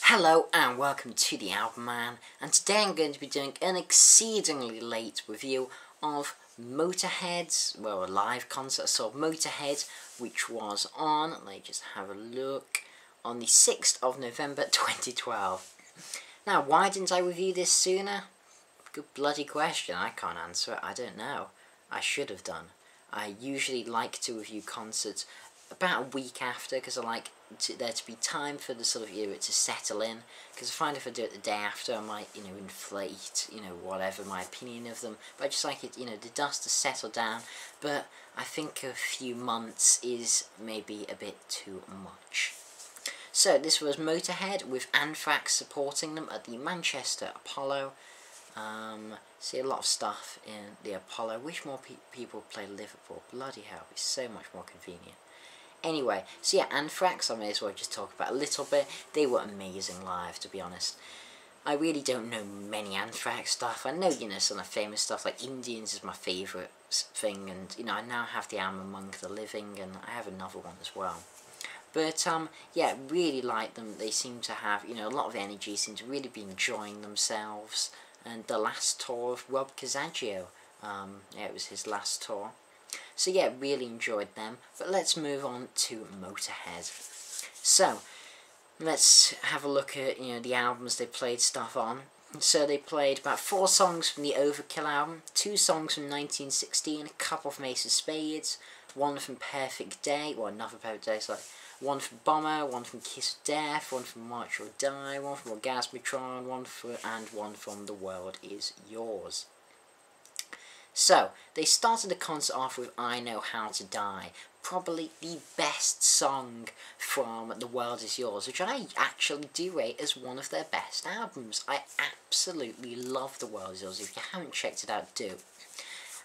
Hello and welcome to the Album Man, and today I'm going to be doing an exceedingly late review of Motorhead's, well, a live concert, so Motorhead, which was on, let me just have a look, on the 6th of November 2012. Now, why didn't I review this sooner? Good bloody question, I can't answer it, I don't know. I should have done. I usually like to review concerts about a week after, because I like there to be time for the sort of it to settle in, because I find if I do it the day after I might inflate whatever my opinion of them, but I just like it the dust to settle down. But I think a few months is maybe a bit too much. So this was Motorhead with Anthrax supporting them at the Manchester Apollo. See a lot of stuff in the Apollo. Wish more people play Liverpool. Bloody hell, it's so much more convenient. Anyway, so yeah, Anthrax, I may as well just talk about a little bit. They were amazing live, to be honest. I really don't know many Anthrax stuff. I know, some of the famous stuff, like Indians is my favourite thing, and, I now have the album Among the Living, and I have another one as well. But, yeah, really like them. They seem to have, a lot of energy, seem to really be enjoying themselves. And the last tour of Rob Cassaggio, yeah, it was his last tour. So yeah, really enjoyed them, but let's move on to Motorhead. So, let's have a look at, the albums they played stuff on. So they played about 4 songs from the Overkill album, 2 songs from 1916, a couple from Ace of Spades, 1 from Perfect Day, or another Perfect Day, sorry, 1 from Bomber, 1 from Kiss of Death, 1 from March or Die, 1 from Orgasmatron, and 1 from The World Is Yours. So, they started the concert off with I Know How to Die, probably the best song from The World Is Yours, which I actually do rate as one of their best albums. I absolutely love The World Is Yours. If you haven't checked it out, do.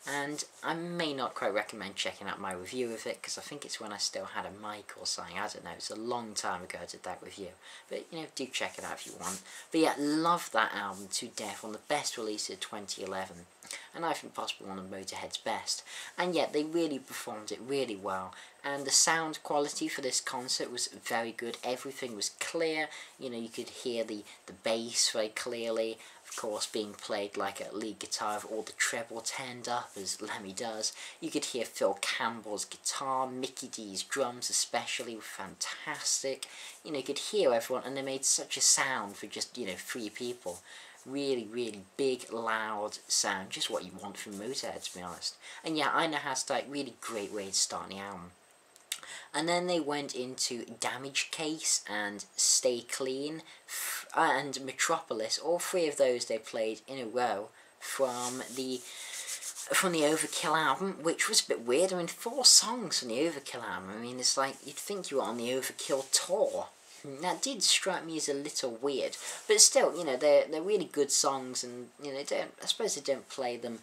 And I may not quite recommend checking out my review of it, because I think it's when I still had a mic or something, I don't know, it's a long time ago I did that review. But, do check it out if you want. But yeah, love that album to death, one of the best releases of 2011. And I think possibly one of Motorhead's best. And yet, they really performed it really well. And the sound quality for this concert was very good. Everything was clear. You could hear the bass very clearly. Of course, being played like a lead guitar with all the treble turned up, as Lemmy does. You could hear Phil Campbell's guitar, Mickey D's drums especially were fantastic. You could hear everyone, and they made such a sound for just, 3 people. Really, really big, loud sound, just what you want from Motorhead, to be honest. And yeah, I Know How to Die, really great way to start the album. And then they went into Damage Case and Stay Clean and Metropolis. All 3 of those they played in a row from the Overkill album, which was a bit weird. 4 songs from the Overkill album. it's like you'd think you were on the Overkill tour. That did strike me as a little weird, but still, they're really good songs, and I suppose they don't play them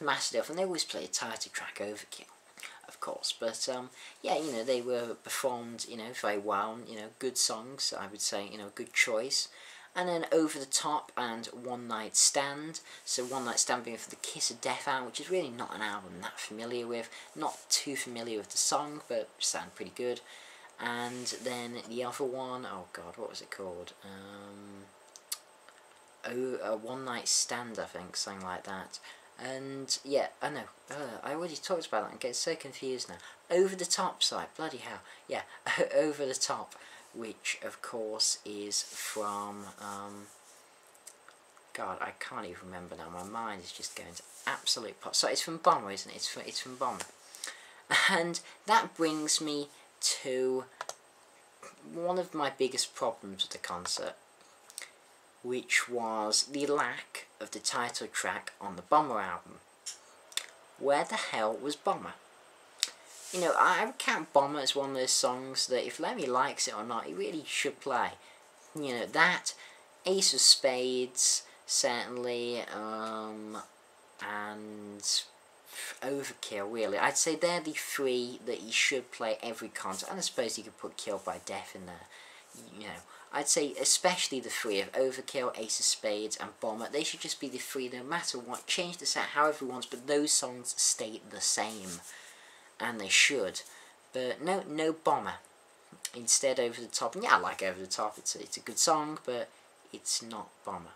massively often. They always play a title track, Overkill, of course, but yeah, they were performed, very well. Good songs, I would say, good choice. And then Over the Top and One Night Stand. So One Night Stand being for the Kiss of Death album, which is really not an album I'm that familiar with, not too familiar with the song, but sound pretty good. And then the other one, oh god, what was it called? One Night Stand, I think, something like that. And yeah, I know, I already talked about that, I'm getting so confused now. Over the Top side, bloody hell, yeah, Over the Top, which of course is from, god, I can't even remember now, my mind is just going to absolute pop. So it's from Bomber, isn't it? It's from Bomber. And that brings me to one of my biggest problems with the concert, which was the lack of the title track on the Bomber album. Where the hell was Bomber? I would count Bomber as one of those songs that if Lemmy likes it or not, he really should play. That, Ace of Spades, certainly, and Overkill, really. I'd say they're the 3 that he should play every concert, and I suppose you could put Killed by Death in there. I'd say especially the 3 of Overkill, Ace of Spades, and Bomber. They should just be the 3 no matter what. Change the set however you want, but those songs stay the same, and they should. But no Bomber. instead Over the Top. And yeah, I like Over the Top. It's a good song, but it's not Bomber.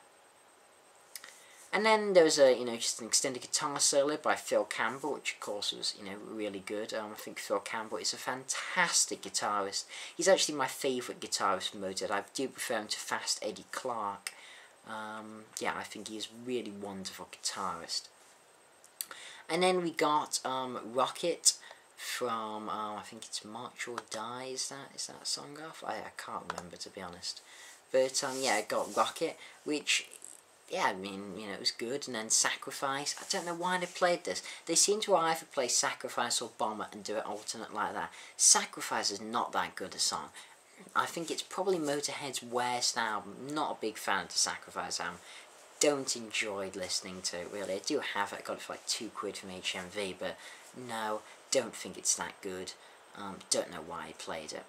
And then there was just an extended guitar solo by Phil Campbell, which of course was, really good. I think Phil Campbell is a fantastic guitarist. He's actually my favourite guitarist from Motorhead. I do prefer him to Fast Eddie Clarke. Yeah, I think he's a really wonderful guitarist. And then we got Rocket from, I think it's March or Die, is that song off? I can't remember, to be honest. But yeah, I got Rocket, which, yeah, I mean, it was good. And then Sacrifice, I don't know why they played this. They seem to either play Sacrifice or Bomber and do it alternate like that. Sacrifice is not that good a song. I think it's probably Motorhead's worst album. Not a big fan of the Sacrifice album. Don't enjoy listening to it, really. I do have it. I got it for like £2 from HMV, but no, don't think it's that good. Don't know why I played it.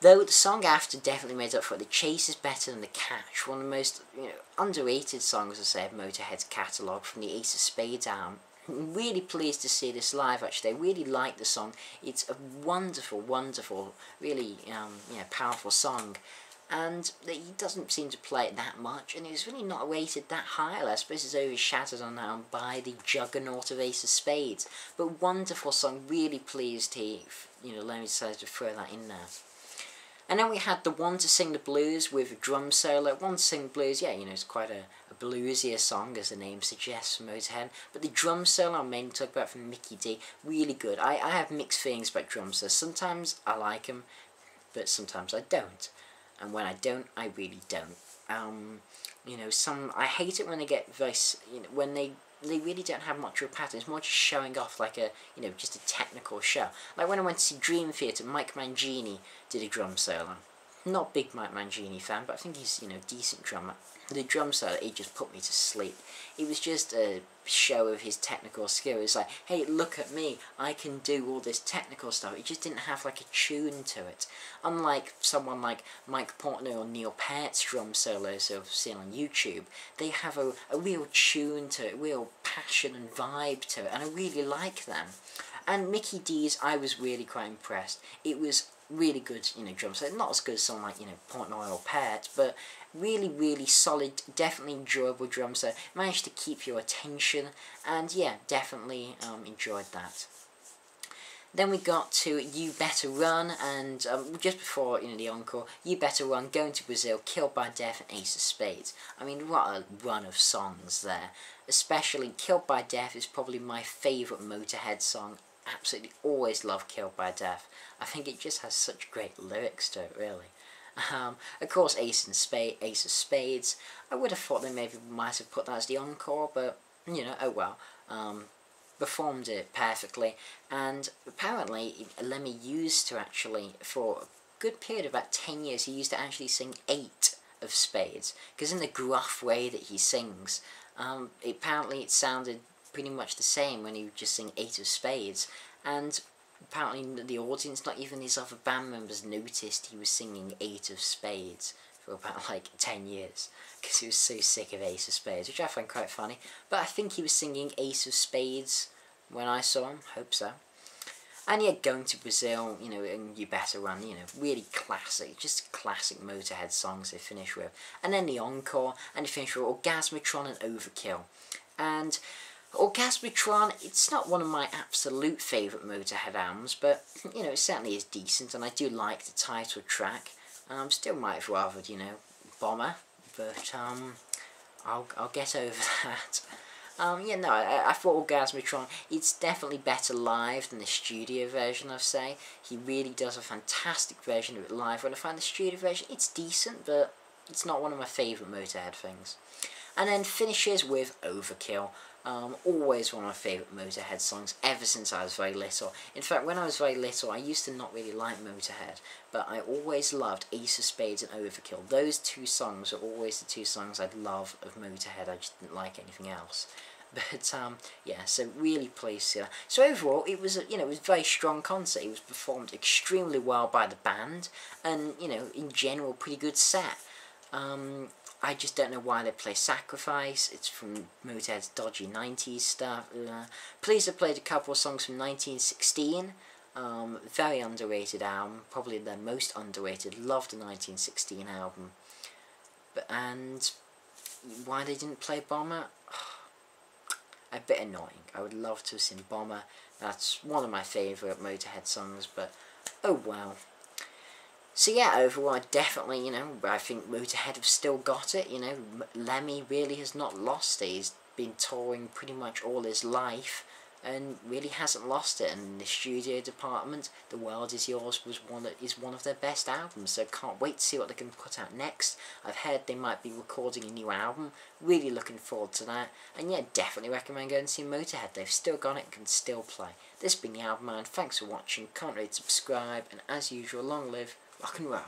Though the song after definitely made up for it. The Chase is better than the Catch. One of the most underrated songs, I say, of Motorhead's catalogue from the Ace of Spades album. I'm really pleased to see this live, actually. I really like the song. It's a wonderful, wonderful, really powerful song. And he doesn't seem to play it that much, and it's really not rated that high. I suppose it's overshadowed on that one by the juggernaut of Ace of Spades. But wonderful song, really pleased Lemmy decided to throw that in there. And then we had the One to Sing the Blues with a drum solo. One to Sing the Blues, yeah, it's quite a bluesier song, as the name suggests, from Motorhead. But the drum solo I'm mainly talking about from Mickey D, really good. I have mixed feelings about drum solos. Sometimes I like them, but sometimes I don't. And when I don't, I really don't. I hate it when they get very, when they really don't have much of a pattern. It's more just showing off like a, just a technical show. Like when I went to see Dream Theater, Mike Mangini did a drum solo. Not a big Mike Mangini fan, but I think he's, decent drummer. The drum solo, it just put me to sleep. It was just a show of his technical skill. It's like, hey, look at me, I can do all this technical stuff. It just didn't have like a tune to it. Unlike someone like Mike Portnoy or Neil Peart's drum solos I've seen on YouTube, they have a real tune to it, real passion and vibe to it, and I really like them. And Mickey D's, I was really quite impressed. It was really good, drum solo. Not as good as someone like, Portnoy or Peart, but really, really solid, definitely enjoyable drum solo. Managed to keep your attention, and yeah, definitely enjoyed that. Then we got to You Better Run, and just before the encore, You Better Run, Going to Brazil, Killed by Death, and Ace of Spades. I mean, what a run of songs there. Especially Killed by Death is probably my favourite Motorhead song. Absolutely always love Killed by Death. I think it just has such great lyrics to it, really. Of course, Ace of Spades. I would have thought they maybe might have put that as the encore, but, oh well. Performed it perfectly, and apparently Lemmy used to actually, for a good period of about 10 years, he used to actually sing 8 of Spades, because in the gruff way that he sings, apparently it sounded pretty much the same when he would just sing 8 of Spades, and apparently the audience, not even his other band members, noticed he was singing 8 of Spades for about like 10 years, because he was so sick of Ace of Spades, which I find quite funny. But I think he was singing Ace of Spades when I saw him, hope so. And yeah, Going to Brazil, and You Better Run, really classic, just classic Motorhead songs they finish with. And then the encore, and they finish with Orgasmatron and Overkill. And Orgasmatron, it's not one of my absolute favourite Motorhead albums, but, it certainly is decent, and I do like the title track. Still might have rathered, Bomber, but I'll get over that. I thought Orgasmatron, it's definitely better live than the studio version, I'd say. He really does a fantastic version of it live, when I find the studio version, it's decent, but it's not one of my favourite Motorhead things. And then finishes with Overkill. Always one of my favourite Motorhead songs ever since I was very little. In fact, when I was very little, I used to not really like Motorhead, but I always loved Ace of Spades and Overkill. Those two songs are always the two songs I'd love of Motorhead. I just didn't like anything else. But yeah, so really pleased to see that. So overall, it was it was a very strong concert. It was performed extremely well by the band, and in general, pretty good set. I just don't know why they play Sacrifice. It's from Motorhead's dodgy 90s stuff. Please have played a couple of songs from 1916. Very underrated album, probably their most underrated. Loved the 1916 album. And why they didn't play Bomber? A bit annoying. I would love to have seen Bomber. That's one of my favourite Motorhead songs, but oh well. So yeah, overall, definitely, I think Motorhead have still got it, Lemmy really has not lost it. He's been touring pretty much all his life, and really hasn't lost it. And in the studio department, The World Is Yours is one of their best albums, so can't wait to see what they can put out next. I've heard they might be recording a new album, really looking forward to that. And yeah, definitely recommend going and see Motorhead. They've still got it, can still play. This has been the Album Man, thanks for watching, can't wait to subscribe, and as usual, long live rock and roll.